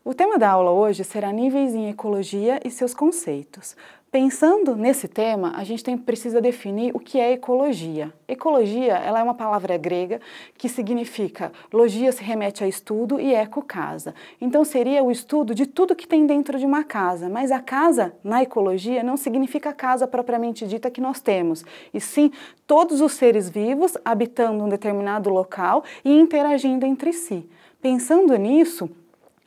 O tema da aula hoje será níveis em ecologia e seus conceitos. Pensando nesse tema, a gente precisa definir o que é ecologia. Ecologia, ela é uma palavra grega que significa, logia se remete a estudo e eco casa. Então seria o estudo de tudo que tem dentro de uma casa, mas a casa na ecologia não significa a casa propriamente dita que nós temos, e sim todos os seres vivos habitando um determinado local e interagindo entre si. Pensando nisso,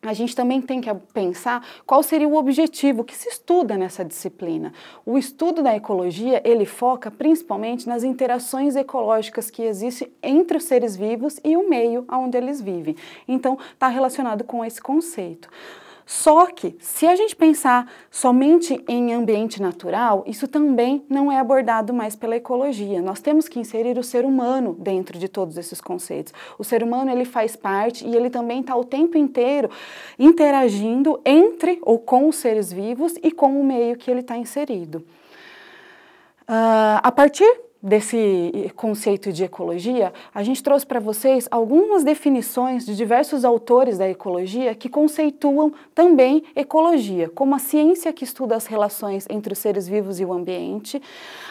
a gente também tem que pensar qual seria o objetivo que se estuda nessa disciplina. O estudo da ecologia, ele foca principalmente nas interações ecológicas que existem entre os seres vivos e o meio onde eles vivem. Então, está relacionado com esse conceito. Só que, se a gente pensar somente em ambiente natural, isso também não é abordado mais pela ecologia. Nós temos que inserir o ser humano dentro de todos esses conceitos. O ser humano, ele faz parte e ele também está o tempo inteiro interagindo entre ou com os seres vivos e com o meio que ele está inserido. A partir desse conceito de ecologia, a gente trouxe para vocês algumas definições de diversos autores da ecologia que conceituam também ecologia, como a ciência que estuda as relações entre os seres vivos e o ambiente,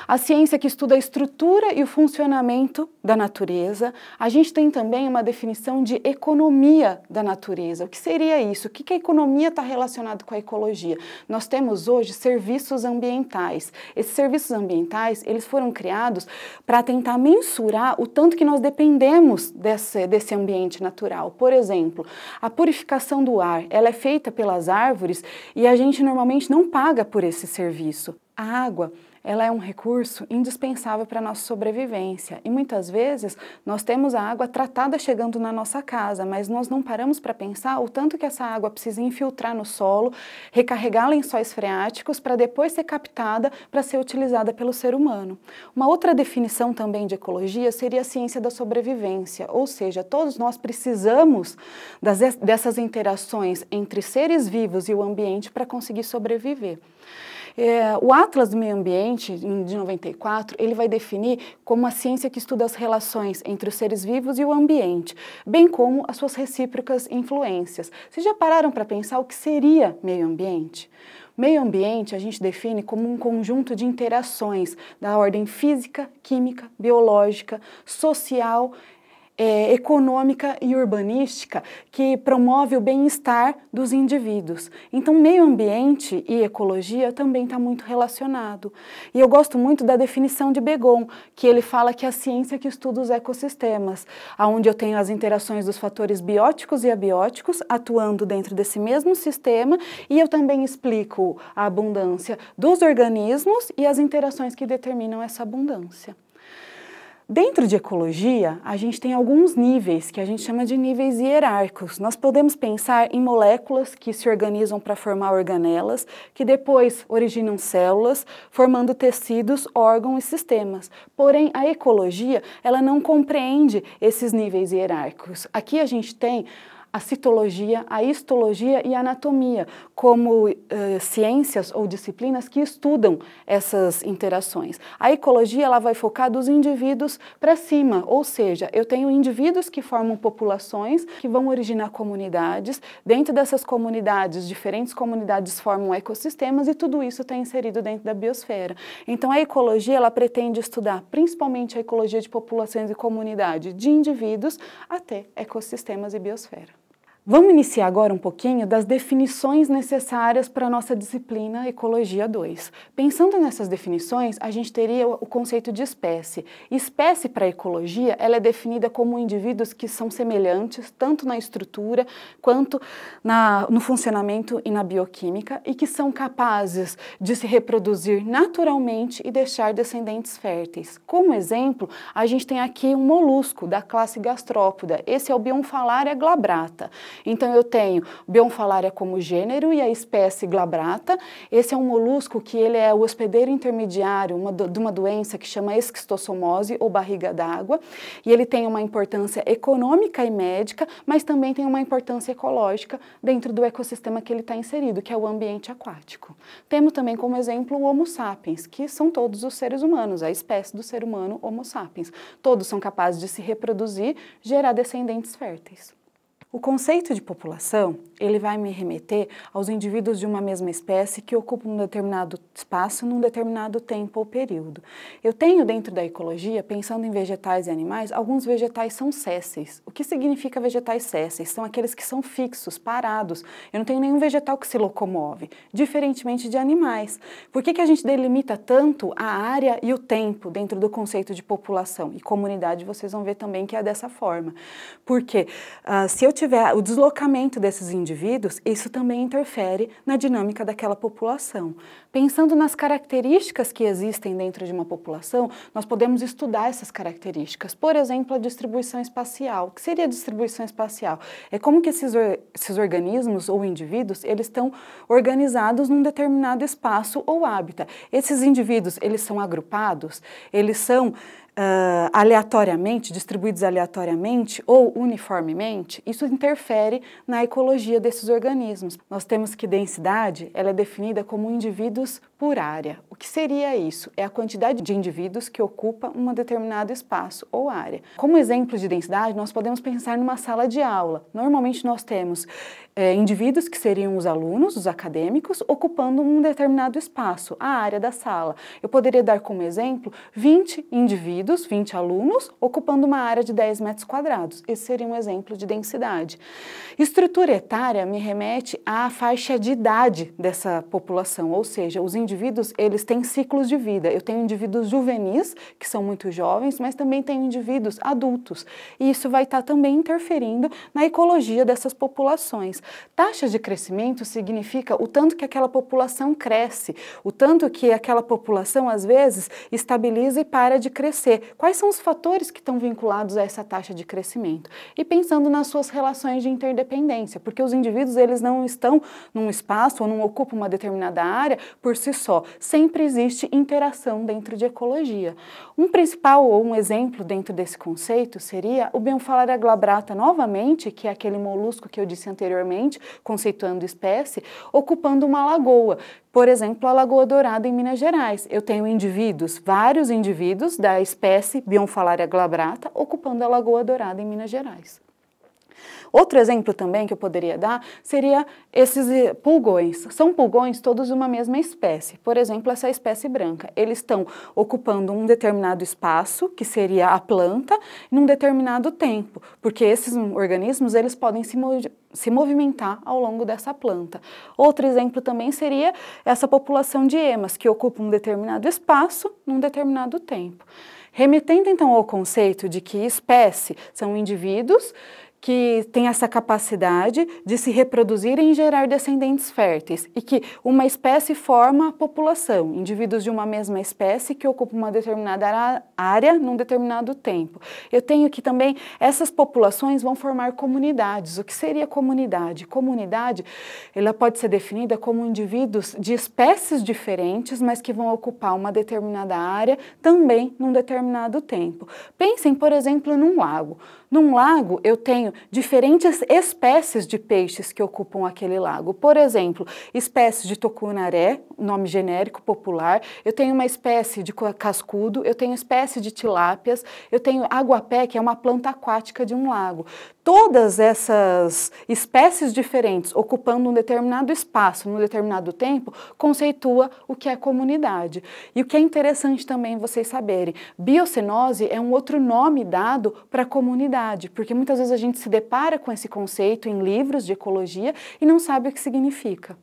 a ciência que estuda a estrutura e o funcionamento da natureza. A gente tem também uma definição de economia da natureza. O que seria isso? O que a economia está relacionado com a ecologia? Nós temos hoje serviços ambientais. Esses serviços ambientais, eles foram criados para tentar mensurar o tanto que nós dependemos desse ambiente natural. Por exemplo, a purificação do ar, ela é feita pelas árvores e a gente normalmente não paga por esse serviço. A água, ela é um recurso indispensável para a nossa sobrevivência e muitas vezes nós temos a água tratada chegando na nossa casa, mas nós não paramos para pensar o tanto que essa água precisa infiltrar no solo, recarregar lençóis freáticos para depois ser captada para ser utilizada pelo ser humano. Uma outra definição também de ecologia seria a ciência da sobrevivência, ou seja, todos nós precisamos dessas interações entre seres vivos e o ambiente para conseguir sobreviver. O Atlas do Meio Ambiente, de 94, ele vai definir como a ciência que estuda as relações entre os seres vivos e o ambiente, bem como as suas recíprocas influências. Vocês já pararam para pensar o que seria meio ambiente? Meio ambiente a gente define como um conjunto de interações da ordem física, química, biológica, social, econômica e urbanística que promove o bem-estar dos indivíduos. Então, meio ambiente e ecologia também está muito relacionado. E eu gosto muito da definição de Begon, que ele fala que é a ciência que estuda os ecossistemas, onde eu tenho as interações dos fatores bióticos e abióticos atuando dentro desse mesmo sistema, e eu também explico a abundância dos organismos e as interações que determinam essa abundância. Dentro de ecologia, a gente tem alguns níveis, que a gente chama de níveis hierárquicos. Nós podemos pensar em moléculas que se organizam para formar organelas, que depois originam células, formando tecidos, órgãos e sistemas. Porém, a ecologia, ela não compreende esses níveis hierárquicos. Aqui a gente tem a citologia, a histologia e a anatomia, como ciências ou disciplinas que estudam essas interações. A ecologia, ela vai focar dos indivíduos para cima, ou seja, eu tenho indivíduos que formam populações, que vão originar comunidades, dentro dessas comunidades, diferentes comunidades formam ecossistemas e tudo isso está inserido dentro da biosfera. Então a ecologia, ela pretende estudar principalmente a ecologia de populações e comunidade, de indivíduos até ecossistemas e biosfera. Vamos iniciar agora um pouquinho das definições necessárias para a nossa disciplina Ecologia 2. Pensando nessas definições, a gente teria o conceito de espécie. Espécie para a ecologia, ela é definida como indivíduos que são semelhantes, tanto na estrutura quanto no funcionamento e na bioquímica, e que são capazes de se reproduzir naturalmente e deixar descendentes férteis. Como exemplo, a gente tem aqui um molusco da classe gastrópoda. Esse é o Bionfalaria glabrata. Então eu tenho Bionfalaria como gênero e a espécie glabrata. Esse é um molusco que ele é o hospedeiro intermediário de uma doença que chama esquistossomose ou barriga d'água, e ele tem uma importância econômica e médica, mas também tem uma importância ecológica dentro do ecossistema que ele está inserido, que é o ambiente aquático. Temos também como exemplo o Homo sapiens, que são todos os seres humanos, a espécie do ser humano Homo sapiens. Todos são capazes de se reproduzir, gerar descendentes férteis. O conceito de população, ele vai me remeter aos indivíduos de uma mesma espécie que ocupam um determinado espaço num determinado tempo ou período. Eu tenho dentro da ecologia, pensando em vegetais e animais, alguns vegetais são sésseis. O que significa vegetais sésseis? São aqueles que são fixos, parados. Eu não tenho nenhum vegetal que se locomove, diferentemente de animais. Por que a gente delimita tanto a área e o tempo dentro do conceito de população? E comunidade vocês vão ver também que é dessa forma. Porque se eu tiver o deslocamento desses indivíduos, isso também interfere na dinâmica daquela população. Pensando nas características que existem dentro de uma população, nós podemos estudar essas características. Por exemplo, a distribuição espacial. O que seria a distribuição espacial? É como que esses organismos ou indivíduos, eles estão organizados num determinado espaço ou hábitat. Esses indivíduos, eles são agrupados, eles são aleatoriamente, distribuídos aleatoriamente ou uniformemente, isso interfere na ecologia desses organismos. Nós temos que densidade, ela é definida como indivíduos por área. O que seria isso? É a quantidade de indivíduos que ocupa um determinado espaço ou área. Como exemplo de densidade, nós podemos pensar numa sala de aula. Normalmente nós temos indivíduos que seriam os alunos, os acadêmicos, ocupando um determinado espaço, a área da sala. Eu poderia dar como exemplo 20 indivíduos, 20 alunos, ocupando uma área de 10 metros quadrados. Esse seria um exemplo de densidade. Estrutura etária me remete à faixa de idade dessa população, ou seja, os indivíduos, eles têm ciclos de vida. Eu tenho indivíduos juvenis, que são muito jovens, mas também tenho indivíduos adultos. E isso vai estar também interferindo na ecologia dessas populações. Taxa de crescimento significa o tanto que aquela população cresce, o tanto que aquela população, às vezes, estabiliza e para de crescer. Quais são os fatores que estão vinculados a essa taxa de crescimento? E pensando nas suas relações de interdependência, porque os indivíduos, eles não estão num espaço ou não ocupam uma determinada área por si só. Sempre existe interação dentro de ecologia. Um principal ou um exemplo dentro desse conceito seria o Bionfalaria glabrata, novamente, que é aquele molusco que eu disse anteriormente, conceituando espécie, ocupando uma lagoa. Por exemplo, a Lagoa Dourada em Minas Gerais. Eu tenho indivíduos, vários indivíduos da espécie Bionfalaria glabrata ocupando a Lagoa Dourada em Minas Gerais. Outro exemplo também que eu poderia dar seria esses pulgões. São pulgões todos de uma mesma espécie. Por exemplo, essa espécie branca. Eles estão ocupando um determinado espaço, que seria a planta, num determinado tempo, porque esses organismos eles podem se movimentar ao longo dessa planta. Outro exemplo também seria essa população de emas, que ocupa um determinado espaço num determinado tempo. Remetendo então ao conceito de que espécie são indivíduos que têm essa capacidade de se reproduzirem e gerar descendentes férteis, e que uma espécie forma a população, indivíduos de uma mesma espécie que ocupam uma determinada área num determinado tempo. Eu tenho que também, essas populações vão formar comunidades. O que seria comunidade? Comunidade, ela pode ser definida como indivíduos de espécies diferentes, mas que vão ocupar uma determinada área também num determinado tempo. Pensem, por exemplo, num lago. Num lago, eu tenho diferentes espécies de peixes que ocupam aquele lago. Por exemplo, espécies de tucunaré, nome genérico popular, eu tenho uma espécie de cascudo, eu tenho espécie de tilápias, eu tenho aguapé, que é uma planta aquática de um lago. Todas essas espécies diferentes ocupando um determinado espaço, num determinado tempo, conceitua o que é comunidade. E o que é interessante também vocês saberem, biocenose é um outro nome dado para a comunidade, porque muitas vezes a gente se depara com esse conceito em livros de ecologia e não sabe o que significa.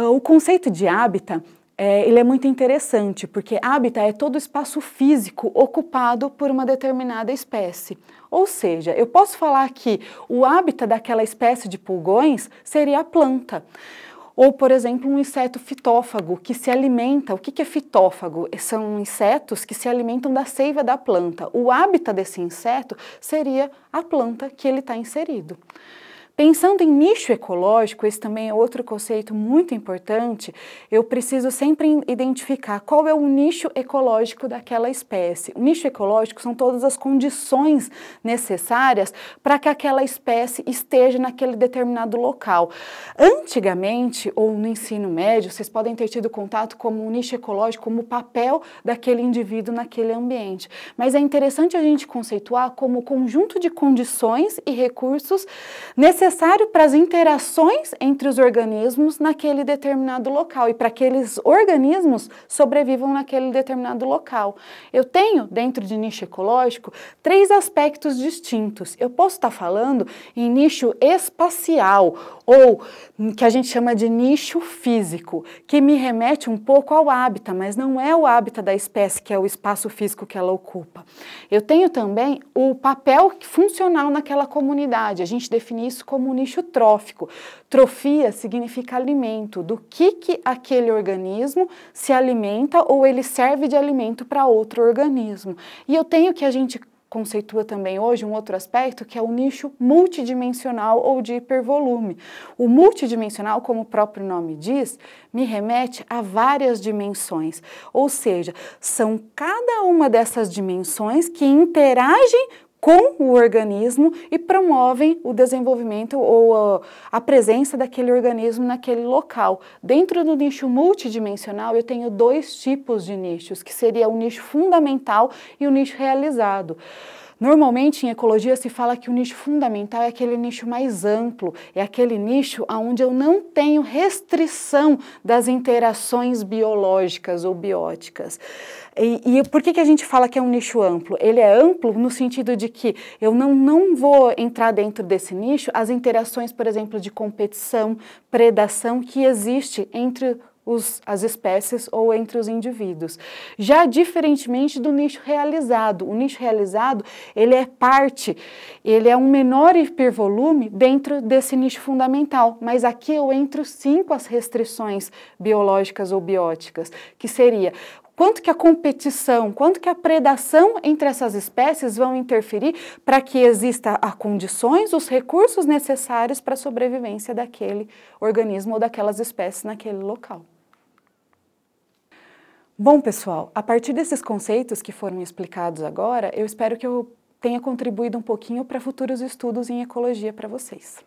O conceito de hábitat, ele é muito interessante, porque hábitat é todo o espaço físico ocupado por uma determinada espécie. Ou seja, eu posso falar que o hábitat daquela espécie de pulgões seria a planta. Ou, por exemplo, um inseto fitófago que se alimenta. O que é fitófago? São insetos que se alimentam da seiva da planta. O hábitat desse inseto seria a planta que ele está inserido. Pensando em nicho ecológico, esse também é outro conceito muito importante, eu preciso sempre identificar qual é o nicho ecológico daquela espécie. O nicho ecológico são todas as condições necessárias para que aquela espécie esteja naquele determinado local. Antigamente, ou no ensino médio, vocês podem ter tido contato como um nicho ecológico, como o papel daquele indivíduo naquele ambiente. Mas é interessante a gente conceituar como o conjunto de condições e recursos necessário para as interações entre os organismos naquele determinado local e para que aqueles organismos sobrevivam naquele determinado local. Eu tenho, dentro de nicho ecológico, 3 aspectos distintos. Eu posso estar falando em nicho espacial, ou que a gente chama de nicho físico, que me remete um pouco ao hábitat, mas não é o hábitat da espécie, que é o espaço físico que ela ocupa. Eu tenho também o papel funcional naquela comunidade. A gente define isso como um nicho trófico. Trofia significa alimento, do que aquele organismo se alimenta ou ele serve de alimento para outro organismo. E eu tenho que a gente conceitua também hoje um outro aspecto, que é o nicho multidimensional ou de hipervolume. O multidimensional, como o próprio nome diz, me remete a várias dimensões, ou seja, são cada uma dessas dimensões que interagem com o organismo e promovem o desenvolvimento ou a presença daquele organismo naquele local. Dentro do nicho multidimensional, eu tenho 2 tipos de nichos, que seria o nicho fundamental e o nicho realizado. Normalmente, em ecologia, se fala que o nicho fundamental é aquele nicho mais amplo, é aquele nicho onde eu não tenho restrição das interações biológicas ou bióticas. E por que a gente fala que é um nicho amplo? Ele é amplo no sentido de que eu não vou entrar dentro desse nicho as interações, por exemplo, de competição, predação que existe entre as espécies ou entre os indivíduos. Já diferentemente do nicho realizado, o nicho realizado, ele é parte, ele é um menor hipervolume dentro desse nicho fundamental, mas aqui eu entro sim com as restrições biológicas ou bióticas, que seria quanto que a competição, quanto que a predação entre essas espécies vão interferir para que exista as condições, os recursos necessários para a sobrevivência daquele organismo ou daquelas espécies naquele local. Bom, pessoal, a partir desses conceitos que foram explicados agora, eu espero que eu tenha contribuído um pouquinho para futuros estudos em ecologia para vocês.